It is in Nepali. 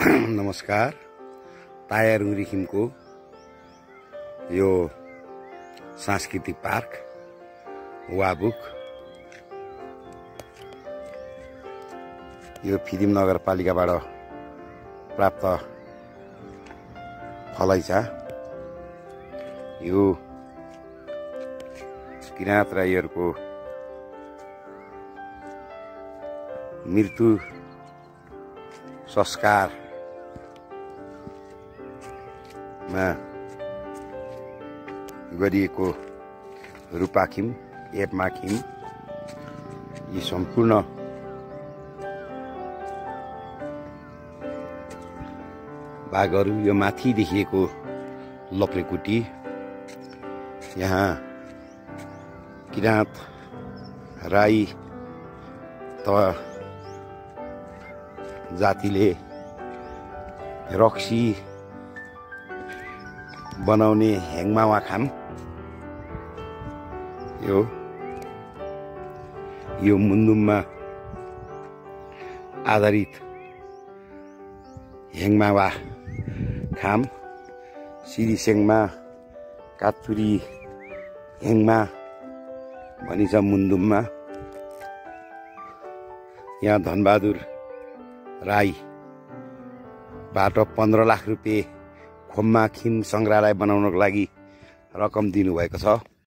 नमस्कार। टायर रिखिमको यो सांस्कृतिक पार्क वाबुक यो फिदिम नगरपालिकाबाट प्राप्त फलैछा। यो किराँत राईहरूको मृत्यु संस्कारमा गरिएको रूपाखिम एपमाखिम यी सम्पूर्ण भागहरू यो माथि देखिएको लप्रेकुटी यहाँ किराँत राई जातिले रक्सी बनाउने हेङमावा खाम यो मुन्दुममा आधारित हेङमावा खाम सिरिसेङमा कातुरी हेङमा भनिन्छ मुन्दुममा। यहाँ धनबहादुर राईबाट 15 लाख रुपियाँ खोम्मा खिम संग्रहालय बनाउनको लागि रकम दिनुभएको छ।